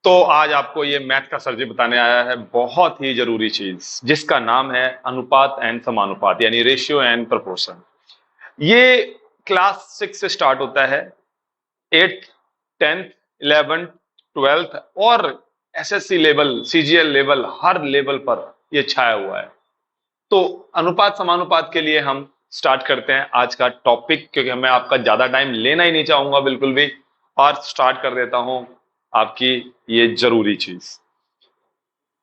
तो आज आपको ये मैथ का सर जी बताने आया है बहुत ही जरूरी चीज जिसका नाम है अनुपात एंड समानुपात यानी रेशियो एंड प्रोपोर्शन। ये क्लास 6 से स्टार्ट होता है। 8th 10th 11th 12th और एसएससी लेवल सीजीएल लेवल हर लेवल पर ये छाया हुआ है। तो अनुपात समानुपात के लिए हम स्टार्ट करते हैं आज का टॉपिक, क्योंकि मैं आपका ज्यादा टाइम लेना ही नहीं चाहूंगा बिल्कुल भी। और स्टार्ट कर देता हूं आपकी ये जरूरी चीज,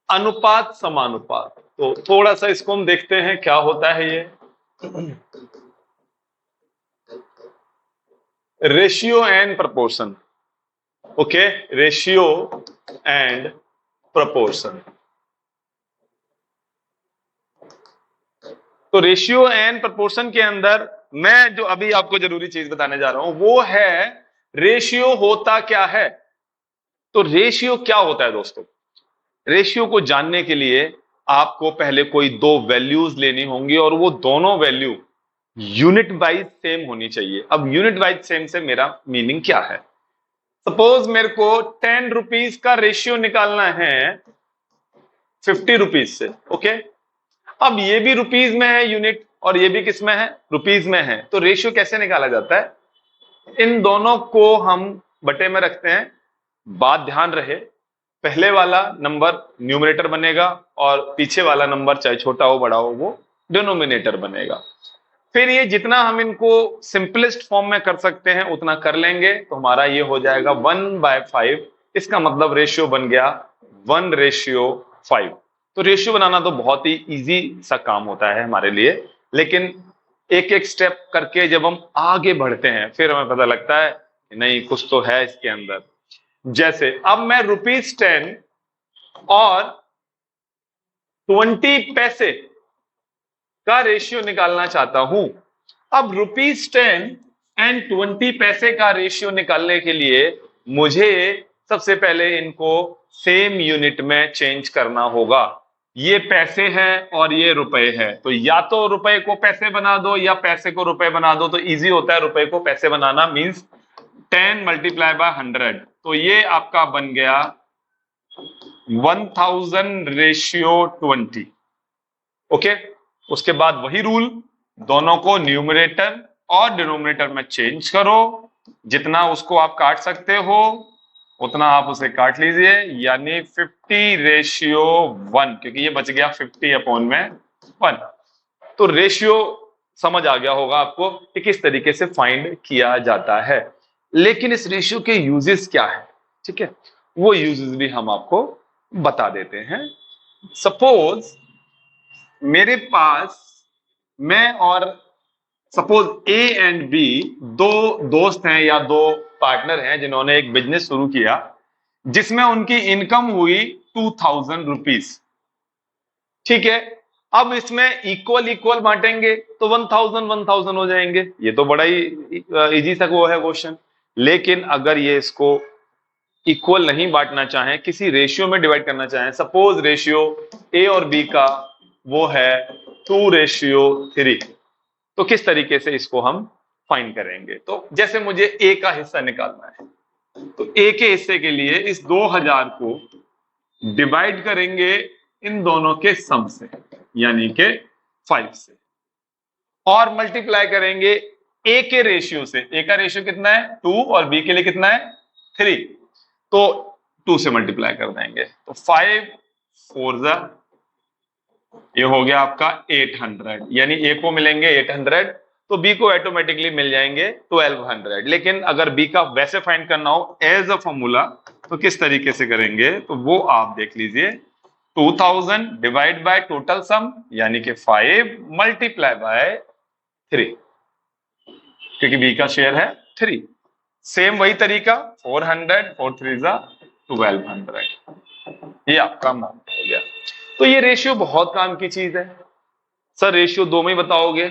अनुपात समानुपात। तो थोड़ा सा इसको हम देखते हैं क्या होता है ये। Ratio and proportion. Okay, ratio and proportion. तो रेशियो एंड प्रपोर्शन के अंदर मैं जो अभी आपको जरूरी चीज बताने जा रहा हूं वो है रेशियो होता क्या है। तो रेशियो क्या होता है दोस्तों? रेशियो को जानने के लिए आपको पहले कोई दो वैल्यूज लेनी होंगी और वो दोनों वैल्यू यूनिट वाइज सेम होनी चाहिए। अब यूनिट वाइज सेम से मेरा मीनिंग क्या है? सपोज मेरे को 10 रुपीज का रेशियो निकालना है 50 रुपीज से। ओके, अब ये भी रुपीज में है यूनिट और ये भी किस में है? रुपीज में है। तो रेशियो कैसे निकाला जाता है? इन दोनों को हम बटे में रखते हैं। बात ध्यान रहे, पहले वाला नंबर न्यूमरेटर बनेगा और पीछे वाला नंबर चाहे छोटा हो बड़ा हो वो डिनोमिनेटर बनेगा। फिर ये जितना हम इनको सिंपलेस्ट फॉर्म में कर सकते हैं उतना कर लेंगे तो हमारा ये हो जाएगा 1/5। इसका मतलब रेशियो बन गया 1/5। तो रेशियो बनाना तो बहुत ही इजी सा काम होता है हमारे लिए, लेकिन एक एक स्टेप करके जब हम आगे बढ़ते हैं फिर हमें पता लगता है कि नहीं, कुछ तो है इसके अंदर। जैसे अब मैं ₹10 और 20 पैसे का रेशियो निकालना चाहता हूं। अब ₹10 एंड 20 पैसे का रेशियो निकालने के लिए मुझे सबसे पहले इनको सेम यूनिट में चेंज करना होगा। ये पैसे हैं और ये रुपए है, तो या तो रुपए को पैसे बना दो या पैसे को रुपए बना दो। तो इजी होता है रुपए को पैसे बनाना, मींस 10 मल्टीप्लाई बाय 100। तो ये आपका बन गया 1000/20। ओके, उसके बाद वही रूल, दोनों को न्यूमरेटर और डिनोमिनेटर में चेंज करो। जितना उसको आप काट सकते हो उतना आप उसे काट लीजिए, यानी 50/1, क्योंकि ये बच गया 50/1। तो रेशियो समझ आ गया होगा आपको कि किस तरीके से फाइंड किया जाता है। लेकिन इस रेशियो के यूजेस क्या है, ठीक है, वो यूजेस भी हम आपको बता देते हैं। सपोज मेरे पास मैं और सपोज ए एंड बी दो दोस्त हैं या दो पार्टनर हैं जिन्होंने एक बिजनेस शुरू किया जिसमें उनकी इनकम हुई 2000 रुपीज। ठीक है, अब इसमें इक्वल इक्वल बांटेंगे तो 1000 हो जाएंगे। ये तो बड़ा ही इजी सा वो है क्वेश्चन। लेकिन अगर ये इसको इक्वल नहीं बांटना चाहें, किसी रेशियो में डिवाइड करना चाहें, सपोज रेशियो ए और बी का वो है 2/3, तो किस तरीके से इसको हम फाइंड करेंगे? तो जैसे मुझे ए का हिस्सा निकालना है तो ए के हिस्से के लिए इस 2000 को डिवाइड करेंगे इन दोनों के सम से, यानी के 5 से, और मल्टीप्लाई करेंगे ए के रेशियो से। ए का रेशियो कितना है? 2, और बी के लिए कितना है? 3। तो 2 से मल्टीप्लाई कर देंगे तो 5 4 ये हो गया आपका 800, यानी ए को मिलेंगे 800 तो बी को ऑटोमेटिकली मिल जाएंगे 1200। लेकिन अगर बी का वैसे फाइंड करना हो एज अ फॉर्मूला तो किस तरीके से करेंगे तो वो आप देख लीजिए। 2000 डिवाइड बाय टोटल सम यानी कि 5 मल्टीप्लाई बाय 3, क्योंकि बी का शेयर है 3। सेम वही तरीका 400 4 3 1200, ये आपका मान हो गया। तो ये रेशियो बहुत काम की चीज है। सर रेशियो 2 में ही बताओगे?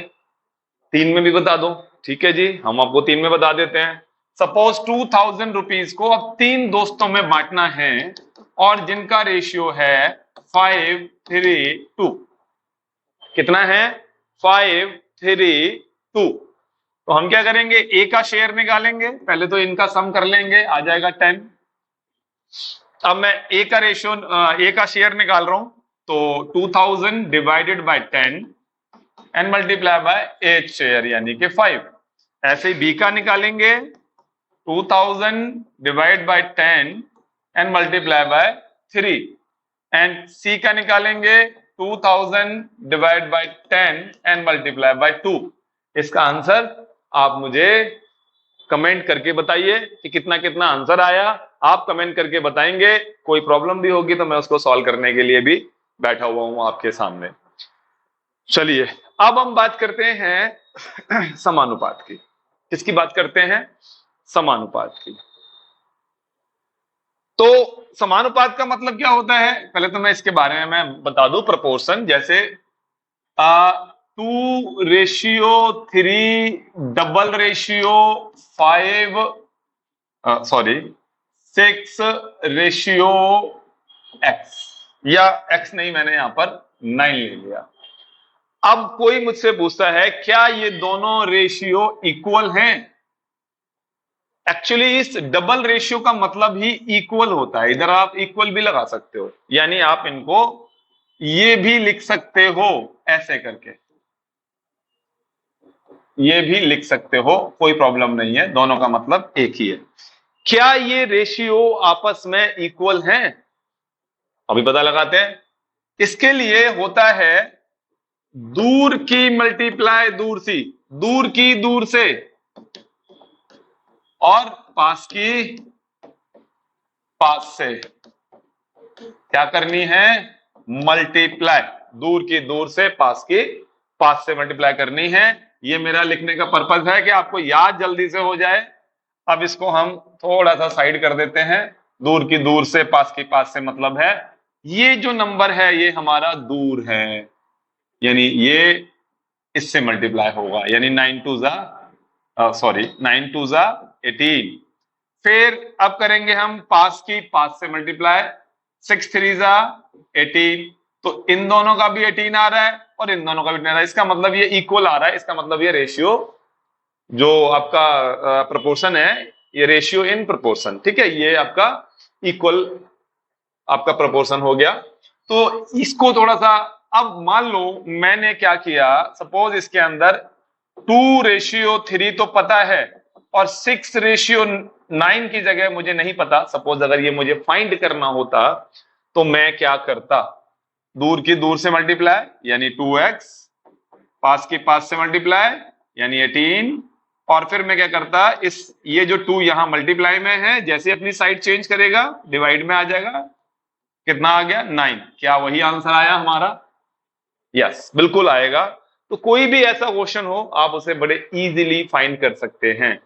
3 में भी बता दो। ठीक है जी, हम आपको 3 में बता देते हैं। सपोज 2000 रुपीज को अब 3 दोस्तों में बांटना है और जिनका रेशियो है 5:3:2। कितना है? 5:3:2। तो हम क्या करेंगे? ए का शेयर निकालेंगे, पहले तो इनका सम कर लेंगे, आ जाएगा 10। अब मैं ए का रेशियो, ए का शेयर निकाल रहा हूं, तो 2000 divided by 10 and multiply by 8 share यानी कि 5। ऐसे ही बी का निकालेंगे, 2000 divide by 10 and multiply by 3, and C का निकालेंगे 2000 divide by 10 and multiply by 2। इसका आंसर आप मुझे कमेंट करके बताइए कि कितना कितना आंसर आया। आप कमेंट करके बताएंगे, कोई प्रॉब्लम भी होगी तो मैं उसको सॉल्व करने के लिए भी बैठा हुआ हूं आपके सामने। चलिए अब हम बात करते हैं समानुपात की। किसकी बात करते हैं? समानुपात की। तो समानुपात का मतलब क्या होता है, पहले तो मैं इसके बारे में मैं बता दूं। प्रपोर्शन जैसे 2:3, डबल रेशियो 5, सॉरी 6:x, या x नहीं, मैंने यहां पर 9 ले लिया। अब कोई मुझसे पूछता है क्या ये दोनों रेशियो इक्वल हैं? एक्चुअली इस डबल रेशियो का मतलब ही इक्वल होता है। इधर आप इक्वल भी लगा सकते हो, यानी आप इनको ये भी लिख सकते हो ऐसे करके, ये भी लिख सकते हो, कोई प्रॉब्लम नहीं है, दोनों का मतलब एक ही है। क्या ये रेशियो आपस में इक्वल हैं? अभी पता लगाते हैं। इसके लिए होता है दूर की मल्टीप्लाई दूर सी, दूर की दूर से, और पास की पास से क्या करनी है? मल्टीप्लाई। दूर की दूर से, पास की पास से मल्टीप्लाई करनी है। ये मेरा लिखने का पर्पज है कि आपको याद जल्दी से हो जाए। अब इसको हम थोड़ा सा साइड कर देते हैं। दूर की दूर से, पास की पास से मतलब है ये जो नंबर है ये हमारा दूर है, यानी ये इससे मल्टीप्लाई होगा, यानी 9 2 जा 18। फिर अब करेंगे हम पास की पास से मल्टीप्लाई, 6 3 जा 18। तो इन दोनों का भी 18 आ रहा है और इन दोनों का भी 18 आ रहा है। इसका मतलब ये इक्वल आ रहा है। इसका मतलब ये रेशियो जो आपका प्रोपोर्शन है, ये रेशियो इन प्रोपोर्शन, ठीक है, ये आपका इक्वल आपका प्रोपोर्शन हो गया। तो इसको थोड़ा सा, अब मान लो मैंने क्या किया, सपोज इसके अंदर 2:3 तो पता है और 6:9 की जगह मुझे नहीं पता। सपोज अगर ये मुझे फाइंड करना होता तो मैं क्या करता? दूर की दूर से मल्टीप्लाई यानी 2x, पास की पास से मल्टीप्लाई यानी 18, और फिर मैं क्या करता, इस ये जो 2 यहां मल्टीप्लाई में है, जैसे अपनी साइड चेंज करेगा डिवाइड में आ जाएगा। कितना आ गया? 9। क्या वही आंसर आया हमारा? यस, बिल्कुल आएगा। तो कोई भी ऐसा क्वेश्चन हो आप उसे बड़े इजीली फाइंड कर सकते हैं।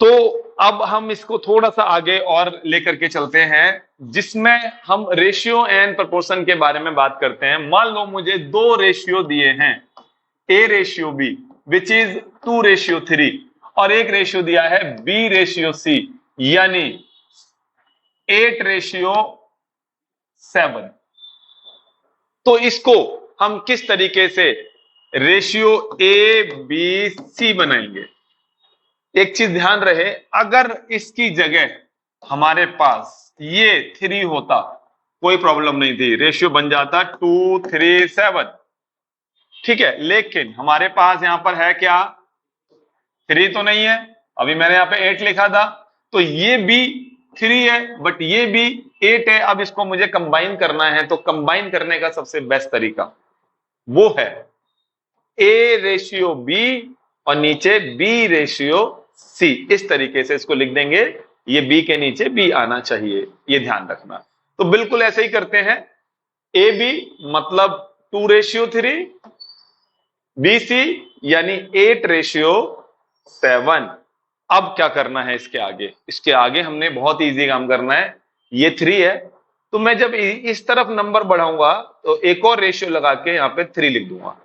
तो अब हम इसको थोड़ा सा आगे और लेकर के चलते हैं, जिसमें हम रेशियो एंड प्रोपोर्शन के बारे में बात करते हैं। मान लो मुझे 2 रेशियो दिए हैं, A ratio B which is 2:3, और एक रेशियो दिया है B:C यानी 8:7। तो इसको हम किस तरीके से रेशियो ABC बनाएंगे? एक चीज ध्यान रहे, अगर इसकी जगह हमारे पास ये 3 होता कोई प्रॉब्लम नहीं थी, रेशियो बन जाता 2:3:7, ठीक है। लेकिन हमारे पास यहां पर है क्या? 3 तो नहीं है। अभी मैंने यहां पे 8 लिखा था, तो ये भी 3 है बट ये भी 8 है। अब इसको मुझे कंबाइन करना है, तो कंबाइन करने का सबसे बेस्ट तरीका वो है A:B और नीचे B:C। इस तरीके से इसको लिख देंगे, ये B के नीचे B आना चाहिए, ये ध्यान रखना। तो बिल्कुल ऐसे ही करते हैं। AB मतलब 2:3, BC यानी 8:7। अब क्या करना है इसके आगे? इसके आगे हमने बहुत इजी काम करना है। ये 3 है, तो मैं जब इस तरफ नंबर बढ़ाऊंगा तो एक और रेशियो लगा के यहां पे 3 लिख दूंगा,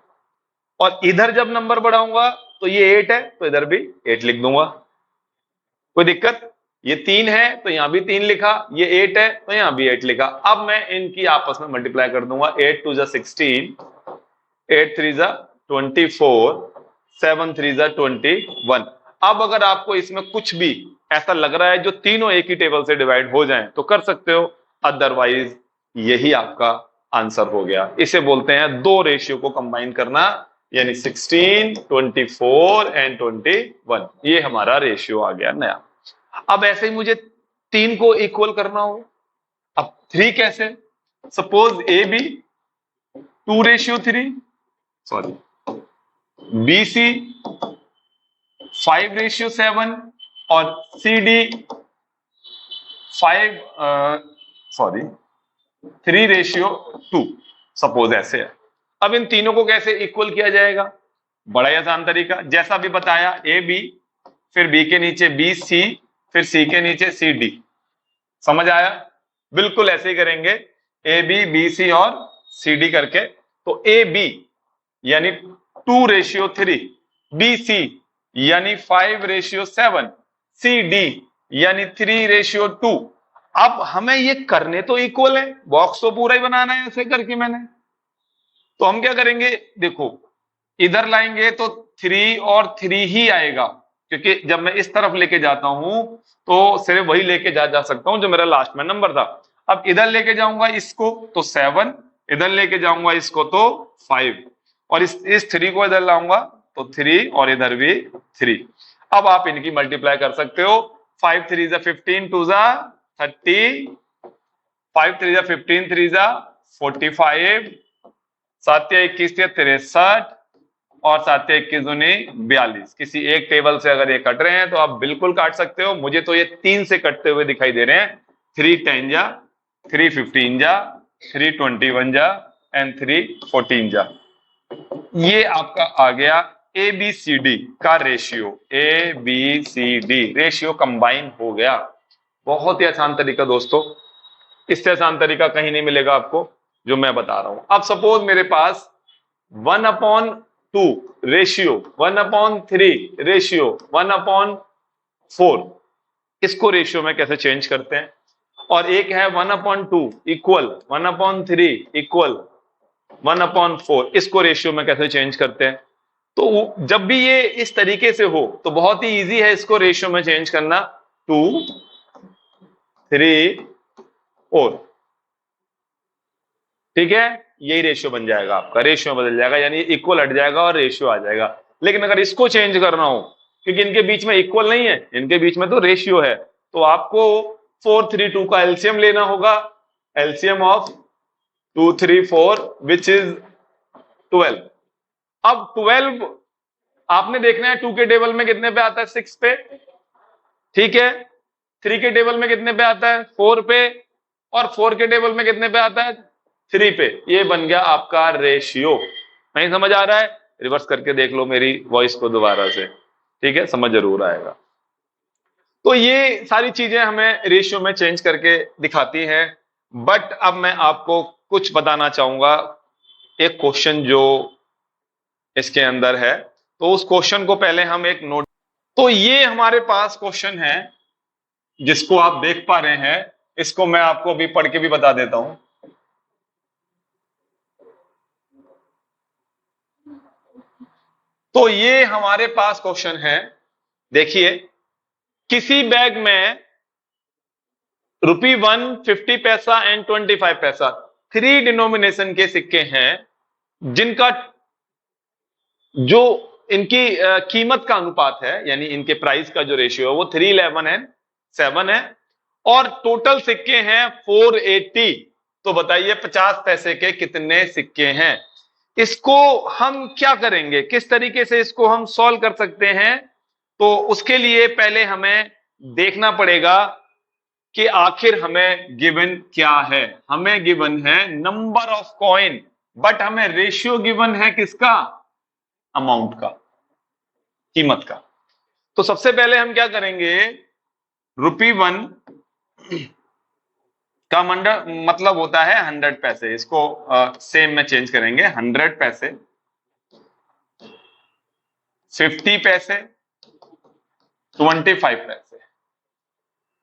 और इधर जब नंबर बढ़ाऊंगा तो ये 8 है तो इधर भी 8 लिख दूंगा। कोई दिक्कत? ये 3 है तो यहां भी 3 लिखा, ये 8 है तो यहां भी 8 लिखा। अब मैं इनकी आपस में मल्टीप्लाई कर दूंगा। 8 2 16, 8 3 24, 7 3 21। अब अगर आपको इसमें कुछ भी ऐसा लग रहा है जो तीनों एक ही टेबल से डिवाइड हो जाएं तो कर सकते हो, अदरवाइज यही आपका आंसर हो गया। इसे बोलते हैं दो रेशियो को कंबाइन करना, यानी 16, 24 एंड 21, ये हमारा रेशियो आ गया नया। अब ऐसे ही मुझे 3 को इक्वल करना हो, अब 3 कैसे? Suppose A B 2:3, sorry B C 5:7 और सी डी 3:2, सपोज ऐसे है। अब इन तीनों को कैसे इक्वल किया जाएगा? बड़ा ही आसान तरीका, जैसा भी बताया, ए बी, फिर बी के नीचे बी सी, फिर सी के नीचे सी डी। समझ आया? बिल्कुल ऐसे ही करेंगे, ए बी बी सी और सी डी करके। तो ए बी यानी 2:3, बी सी यानी 5:7, सी डी यानी 3:2। अब हमें ये करने तो इक्वल है, बॉक्स तो पूरा ही बनाना है ऐसे करके मैंने। तो हम क्या करेंगे, देखो इधर लाएंगे तो 3 और 3 ही आएगा, क्योंकि जब मैं इस तरफ लेके जाता हूं तो सिर्फ वही लेके जा सकता हूं जो मेरा लास्ट में नंबर था। अब इधर लेके जाऊंगा इसको तो 7, इधर लेके जाऊंगा इसको तो 5, और इस 3 को इधर लाऊंगा तो 3, और इधर भी 3। अब आप इनकी मल्टीप्लाई कर सकते हो, 5 3 जा 15, 2 जा 30, 5 3 जा 15, 3 जा 45, 7 या 21 या 63, और 7 या 21 दूनी 42। किसी एक टेबल से अगर ये कट रहे हैं तो आप बिल्कुल काट सकते हो। मुझे तो ये 3 से कटते हुए दिखाई दे रहे हैं, 3 10 जा, 3 15 जा, 3 21 जा एंड 3 14 जा। ये आपका आ गया ए बी सी डी का रेशियो, A B C D ratio combine हो गया। बहुत ही आसान तरीका दोस्तों, इससे आसान तरीका कहीं नहीं मिलेगा आपको जो मैं बता रहा हूं। अब सपोज मेरे पास 1/2 रेशियो, 1/3 रेशियो, 1/4, इसको रेशियो में कैसे चेंज करते हैं? और एक है 1/2 इक्वल 1/3 इक्वल 1/4, इसको रेशियो में कैसे चेंज करते हैं? तो जब भी ये इस तरीके से हो तो बहुत ही इजी है इसको रेशियो में चेंज करना, 2 3 4, ठीक है, यही रेशियो बन जाएगा आपका, रेशियो बदल जाएगा, यानी इक्वल हट जाएगा और रेशियो आ जाएगा। लेकिन अगर इसको चेंज करना हो, क्योंकि इनके बीच में इक्वल नहीं है, इनके बीच में तो रेशियो है, तो आपको 4 3 2 का एलसीएम लेना होगा, एलसीएम ऑफ 2 3 4 विच इज 12। अब 12 आपने देखना है 2 के टेबल में कितने पे आता है, 6 पे, ठीक है, 3 के टेबल में कितने पे आता है, 4 पे, और 4 के टेबल में कितने पे आता है, 3 पे। ये बन गया आपका रेशियो। नहीं समझ आ रहा है? रिवर्स करके देख लो मेरी वॉइस को दोबारा से, ठीक है, समझ जरूर आएगा। तो ये सारी चीजें हमें रेशियो में चेंज करके दिखाती हैं। बट अब मैं आपको कुछ बताना चाहूंगा, एक क्वेश्चन जो इसके अंदर है, तो उस क्वेश्चन को पहले हम एक नोट। तो ये हमारे पास क्वेश्चन है जिसको आप देख पा रहे हैं, इसको मैं आपको अभी पढ़ के भी बता देता हूं। तो ये हमारे पास क्वेश्चन है, देखिए, किसी बैग में ₹1, 50 पैसा एंड 25 पैसा 3 डिनोमिनेशन के सिक्के हैं, जिनका जो इनकी कीमत का अनुपात है, यानी इनके प्राइस का जो रेशियो है वो 3 11 एंड 7 है, और टोटल सिक्के हैं 480। तो बताइए 50 पैसे के कितने सिक्के हैं? इसको हम क्या करेंगे, किस तरीके से इसको हम सॉल्व कर सकते हैं? तो उसके लिए पहले हमें देखना पड़ेगा कि आखिर हमें गिवन क्या है। हमें गिवन है नंबर ऑफ कॉइन, बट हमें रेशियो गिवन है किसका? अमाउंट का, कीमत का। तो सबसे पहले हम क्या करेंगे, ₹1 का मतलब होता है 100 पैसे, इसको सेम में चेंज करेंगे, 100 पैसे, 50 पैसे, 25 पैसे,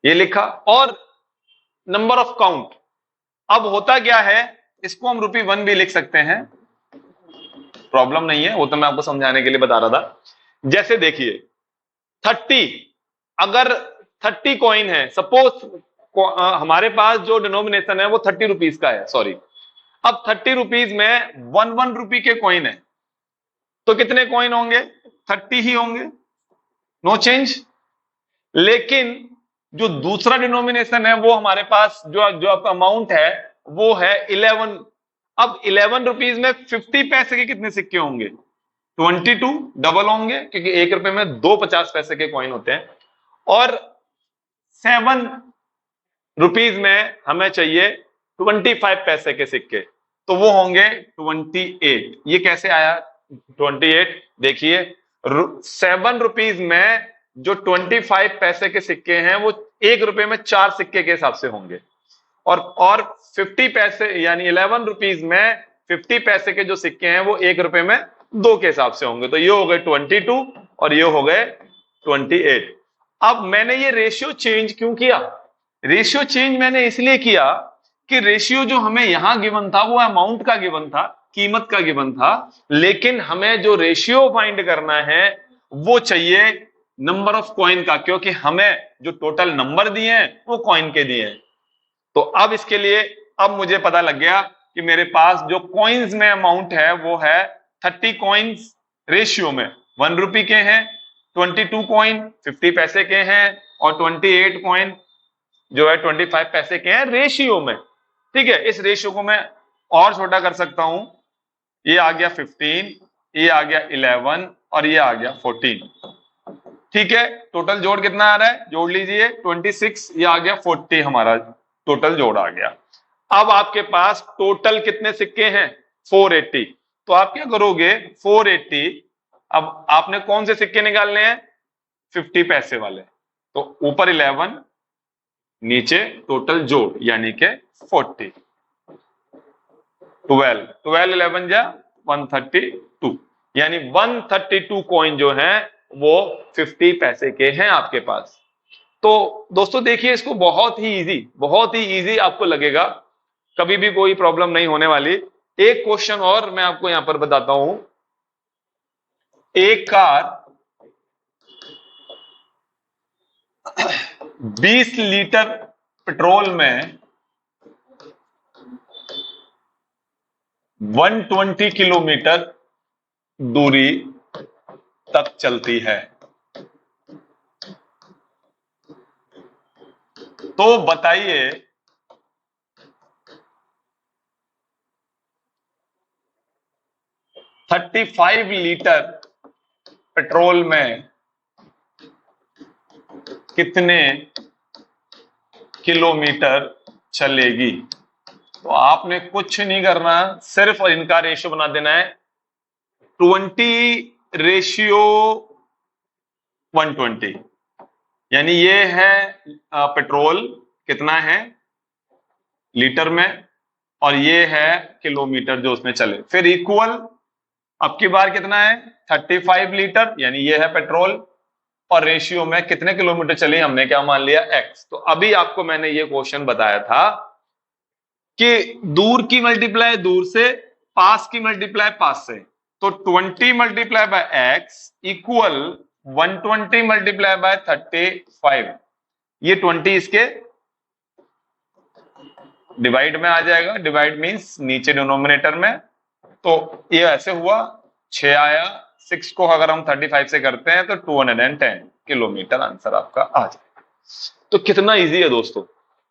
ये लिखा। और नंबर ऑफ काउंट, अब होता क्या है, इसको हम ₹1 भी लिख सकते हैं, प्रॉब्लम नहीं है, वो तो मैं आपको समझाने के लिए बता रहा था। जैसे देखिए 30, अगर 30 कॉइन है, सपोज हमारे पास जो डिनोमिनेशन है वो 30 रुपीज का है, सॉरी। अब 30 रुपीज में 1 रुपी के कॉइन है, तो कितने कॉइन होंगे? 30 ही होंगे, नो चेंज। लेकिन जो दूसरा डिनोमिनेशन है वो हमारे पास जो आपका अमाउंट है वो है 11। अब 11 रुपीज में 50 पैसे के कितने सिक्के होंगे? 22, डबल होंगे, क्योंकि 1 रुपए में 2 50 पैसे के कॉइन होते हैं। और 7 रुपीज में हमें चाहिए 25 पैसे के सिक्के, तो वो होंगे 28। ये कैसे आया 28? देखिए 7 रुपीज में जो 25 पैसे के सिक्के हैं वो 1 रुपए में 4 सिक्के के हिसाब से होंगे, और 50 पैसे यानी 11 रुपीज में 50 पैसे के जो सिक्के हैं वो 1 रुपए में 2 के हिसाब से होंगे। तो ये हो गए 22 और ये हो गए 28। अब मैंने ये रेशियो चेंज क्यों किया? रेशियो चेंज मैंने इसलिए किया कि रेशियो जो हमें यहां गिवन था वो अमाउंट का गिवन था, कीमत का गिवन था, लेकिन हमें जो रेशियो फाइंड करना है वो चाहिए नंबर ऑफ कॉइन का, क्योंकि हमें जो टोटल नंबर दिए हैं वो कॉइन के दिए हैं। तो अब इसके लिए अब मुझे पता लग गया कि मेरे पास जो कॉइन्स में अमाउंट है वो है 30 कॉइन्स रेशियो में 1 रुपी के हैं, 22 कॉइन 50 पैसे के हैं, और 28 कॉइन जो है 25 पैसे के हैं रेशियो में। ठीक है, इस रेशियो को मैं और छोटा कर सकता हूं। ये आ गया 15, ये आ गया 11 और ये आ गया 14। ठीक है, टोटल जोड़ कितना आ रहा है? जोड़ लीजिए 26, ये आ गया 40, हमारा टोटल जोड़ आ गया। अब आपके पास टोटल कितने सिक्के हैं? 480। तो आप क्या करोगे? 480, अब आपने कौन से सिक्के निकालने हैं? 50 पैसे वाले। तो ऊपर 11, नीचे टोटल जोड़ यानी के 40। 12 11 जा 132, यानी 132 कॉइन जो है वो 50 पैसे के हैं आपके पास। तो दोस्तों देखिए, इसको बहुत ही इजी आपको लगेगा, कभी भी कोई प्रॉब्लम नहीं होने वाली। एक क्वेश्चन और मैं आपको यहां पर बताता हूं। एक कार 20 लीटर पेट्रोल में 120 किलोमीटर दूरी तक चलती है, तो बताइए 35 लीटर पेट्रोल में कितने किलोमीटर चलेगी? तो आपने कुछ नहीं करना, सिर्फ इनका रेशियो बना देना है 20:120, यानी ये है पेट्रोल कितना है लीटर में, और ये है किलोमीटर जो उसमें चले, फिर इक्वल अब की बार कितना है 35 लीटर, यानी ये है पेट्रोल, और रेशियो में कितने किलोमीटर चले हमने क्या मान लिया x। तो अभी आपको मैंने ये क्वेश्चन बताया था कि दूर की मल्टीप्लाई दूर से, पास की मल्टीप्लाई पास से, तो 20 multiply by x equal 120 multiply by 35। ये 20 इसके डिवाइड में आ जाएगा, डिवाइड मींस नीचे डिनोमिनेटर में, तो ये ऐसे हुआ 6 आया, 6 को अगर हम 35 से करते हैं तो 210 किलोमीटर आंसर आपका आ जाएगा। तो कितना इजी है दोस्तों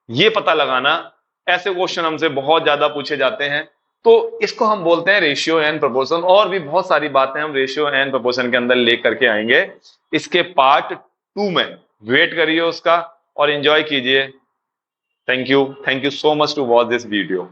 ये पता लगाना। ऐसे क्वेश्चन हमसे बहुत ज्यादा पूछे जाते हैं, तो इसको हम बोलते हैं रेशियो एंड प्रोपोर्शन। और भी बहुत सारी बातें हम रेशियो एंड प्रोपोर्शन के अंदर लेकर के आएंगे। इसके पार्ट 2 में वेट करिए उसका और एंजॉय कीजिए। Thank you so much to watch this video.